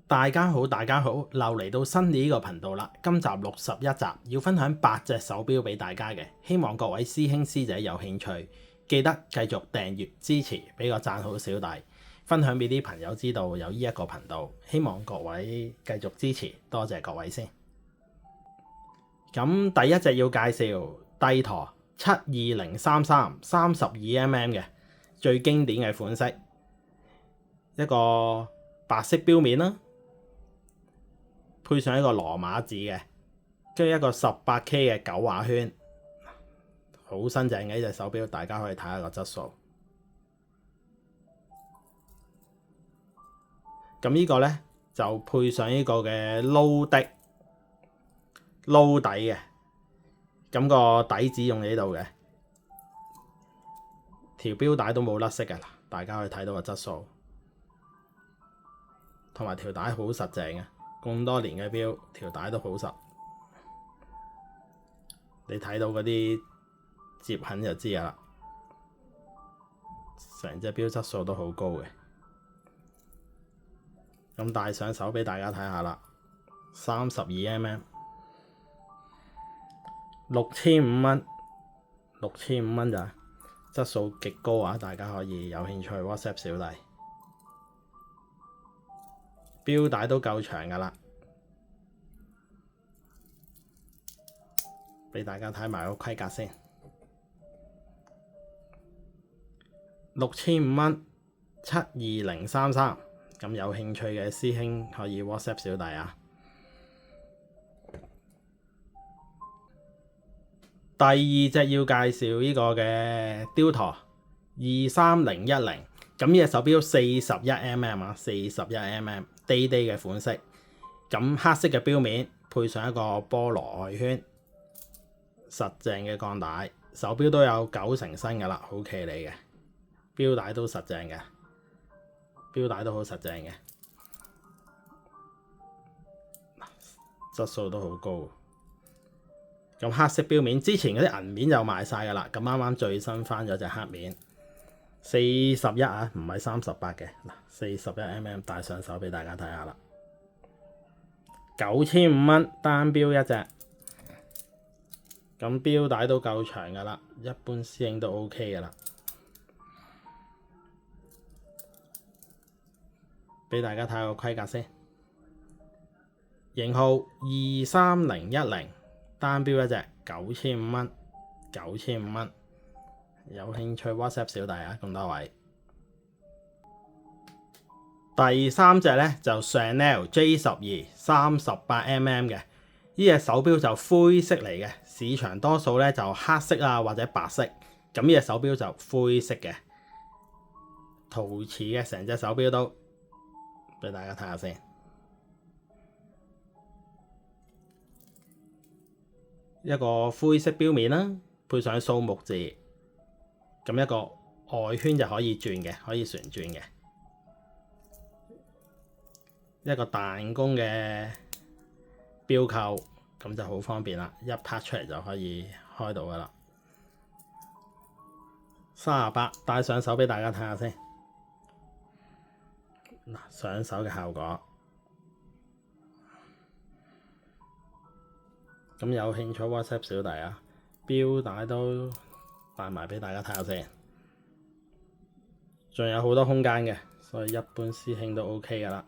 大家好，又嚟到新年呢個頻道啦。今集61集，要分享8隻手錶俾大家嘅，希望各位師兄師姐有興趣，記得繼續訂閱支持，俾個讚好小弟，分享俾啲朋友知道有呢一個頻道，希望各位繼續支持，多謝各位先。咁第一隻要介紹帝陀72033 32mm 嘅最經典嘅款式，一個白色錶面啦。配上一個羅馬字嘅，跟住一個 18K 嘅9畫圈，好新淨嘅呢隻手錶，大家可以睇下個質素。咁呢個呢，就配上呢個嘅撈底嘅，咁個底子用呢度嘅，條錶帶都冇甩色嘅，大家可以睇到個質素，同埋條帶好實淨嘅。咁多年嘅錶，條帶都好實，你睇到嗰啲折痕就知㗎啦。成隻錶質素都好高嘅，咁戴上手俾大家睇下啦。32mm， 6500蚊，6500蚊咋，質素極高啊！大家可以有興趣 WhatsApp 小弟。錶帶都夠長㗎啦，俾大家睇埋個規格先。6500蚊72033，咁有興趣嘅師兄可以 WhatsApp 小弟啊。第二隻要介紹呢個嘅雕陀23010。咁呢隻手錶 41mm 啊，41mm day 嘅款式，咁黑色嘅錶面配上一個菠蘿外圈，實淨嘅鋼帶，手錶都有9成新㗎啦，好企理嘅，錶帶都實淨嘅，錶帶都好實淨嘅，質素都好高。咁黑色錶面之前嗰啲銀面就賣晒㗎啦，咁啱啱最新翻咗隻黑面。41啊，唔係38嘅，嗱41mm戴上手俾大家睇下啦。9500蚊單錶一隻，咁錶帶都夠長㗎啦，一般師兄都 OK 㗎啦。俾大家睇下個規格先，型號23010，單錶一隻9500蚊，9500蚊。有興趣 WhatsApp 小弟啊，咁多位。第三隻呢，就 Chanel J12 38mm 嘅，呢隻手錶就灰色嚟嘅，市場多數呢就黑色啊或者白色，咁呢隻手錶就灰色嘅，陶瓷嘅成隻手錶都，俾大家睇下先。一個灰色錶面啦，配上數目字。咁一個外圈就可以轉嘅，可以旋轉嘅，一個彈弓嘅錶扣，咁就好方便啦，一拍出嚟就可以開到㗎啦。38，戴上手俾大家睇下先。嗱，上手嘅效果，咁有興趣 WhatsApp 小弟啊，錶帶都帶埋俾大家睇下先，仲有好多空間嘅，所以一般師兄都 OK 㗎啦。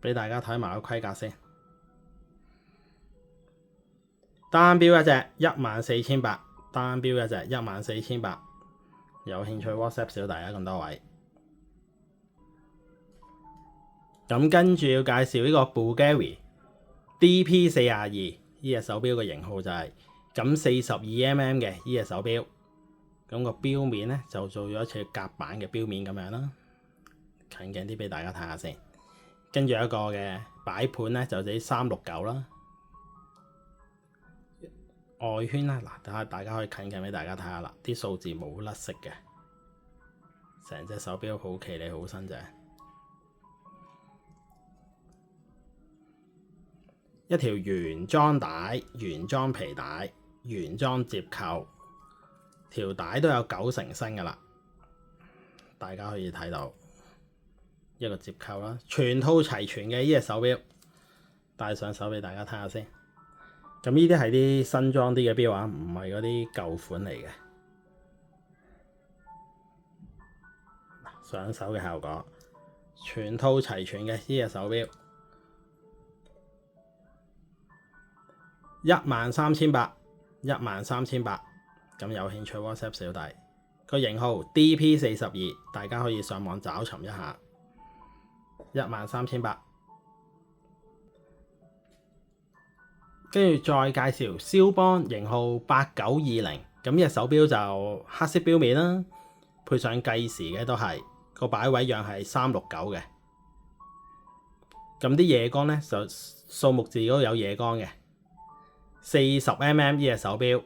俾大家睇埋個規格先，單錶一隻14800，單錶一隻14800，有興趣 WhatsApp 小弟啊，咁多位。咁跟住要介紹呢個 Bulgari DP42，呢隻手錶嘅型號就係咁42mm嘅呢隻手錶，咁個錶面呢，就做咗一似夾板嘅錶面咁樣啦，近鏡啲俾大家睇下先。跟住一個嘅擺盤呢，就啲369啦，外圈啦，嗱，睇下大家可以近鏡俾大家睇下啦，啲數字冇甩色嘅，成隻手錶好企理，好新淨。一條原裝帶、原裝皮帶、原裝接扣，條帶都有9成新㗎啦，大家可以睇到。一個折扣啦，全套齊全嘅呢隻手錶，戴上手俾大家睇下先。咁呢啲係啲新裝啲嘅錶啊，唔係嗰啲舊款嚟嘅。上手嘅效果，全套齊全嘅呢隻手錶，13,800，13,800。咁有興趣 WhatsApp 小弟，個型號 DP42，大家可以上網找尋一下。13,800。跟住再介紹蕭邦型號8920，咁呢隻手錶就黑色錶面啦，配上計時嘅都係，個擺位樣係369嘅。咁啲夜光咧就數目字嗰度有夜光嘅，40mm 呢隻手錶。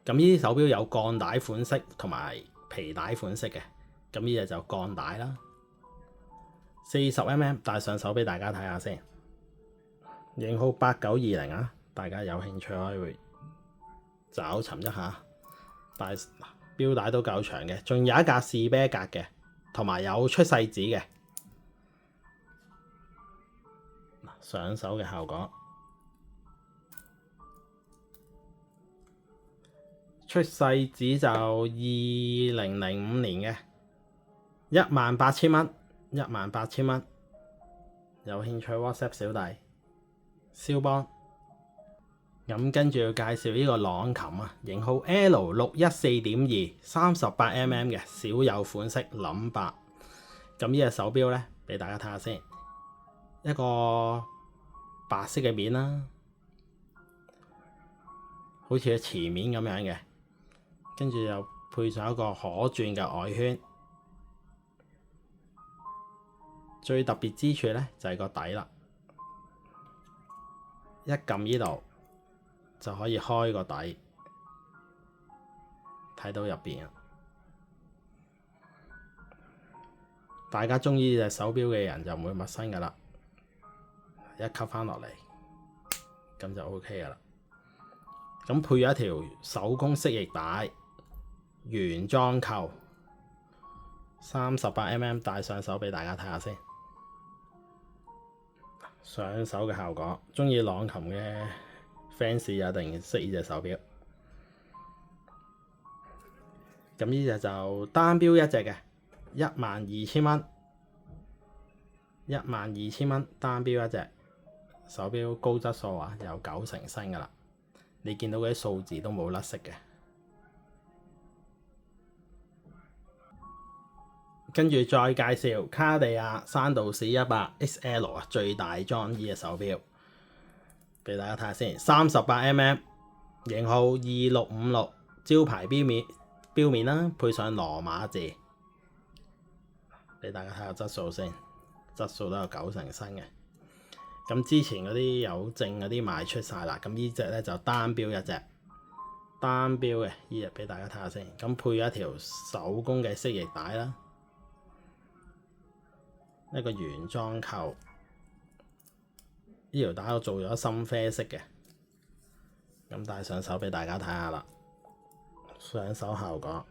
咁呢啲手錶有鋼帶款式同埋皮帶款式嘅，咁呢隻就鋼帶啦。40mm 戴上手俾大家睇下先，型號8920啊，大家有興趣可以找尋一下。但係錶帶都夠長嘅，仲有一格士啤格嘅，同埋有出世紙嘅。上手嘅效果，出世紙就2005年嘅，18,000蚊，18,000蚊。有興趣 WhatsApp 小弟蕭邦。咁跟住要介紹呢個朗琴啊，型號 L614.2，38mm 嘅，少有款式冧白。咁呢隻手錶咧，俾大家睇下先，一個白色嘅面啦，好似個瓷面咁樣嘅，跟住又配上一個可轉嘅外圈。最特別之處咧就係個底啦，一撳呢度就可以開個底，睇到入邊啊！大家中意呢隻手錶嘅人就唔會陌生噶啦，一吸翻落嚟咁就 OK 噶啦。咁配咗一條手工蜥蜴帶，原裝扣，38mm 戴上手俾大家睇下先。上手嘅效果，中意朗琴嘅 fans 一定識呢隻手錶。咁呢隻就單錶一隻嘅，12,000蚊，12,000蚊單錶一隻。手錶高質素啊，有9成新噶啦。你見到嗰啲數字都冇甩色嘅。跟住再介紹卡地亞山道士100 XL 啊，最大裝呢隻手錶，俾大家睇下先。38mm 型號2656，招牌錶面啦，配上羅馬字，俾大家睇下質素先，質素都有9成新嘅。咁之前嗰啲有證嗰啲賣出晒啦，咁呢隻咧就單錶一隻，單錶嘅呢隻俾大家睇下先。咁配咗一條手工嘅蜥蜴帶啦。一個原裝扣，呢條帶我做咗深啡色嘅，咁戴上手俾大家睇下啦。上手效果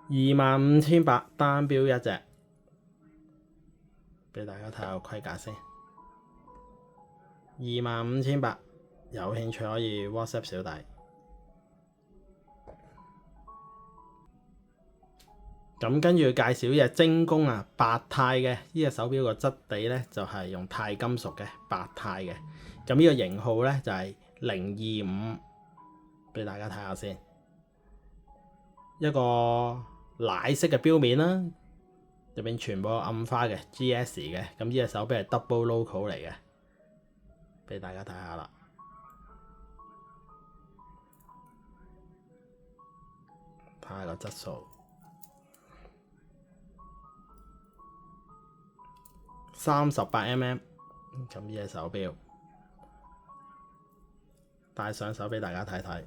，25,800單錶一隻，俾大家睇下個規格先。25,800。有興趣可以 WhatsApp 小弟。咁跟住介紹呢隻精工啊，白鈦嘅呢隻手錶個質地咧就係用鈦金屬嘅白鈦嘅。咁呢個型號咧就係025，俾大家睇下先。一個奶色嘅錶面啦，入邊全部暗花嘅 GS 嘅。咁呢隻手錶係 double logo 嚟嘅，俾大家睇下啦。睇下個質素，38mm，咁呢隻手錶戴上手俾大家睇睇。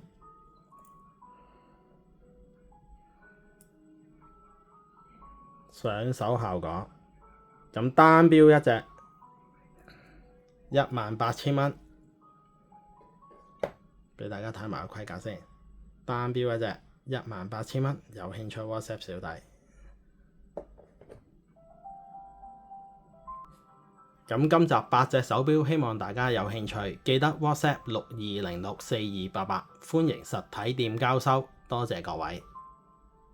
上手效果，咁單錶一隻，18,000蚊，俾大家睇埋個規格先。單錶一隻18,000蚊，有興趣 WhatsApp 小弟。咁今集8隻手錶，希望大家有興趣，記得 WhatsApp 62064288，歡迎實體店交收，多謝各位。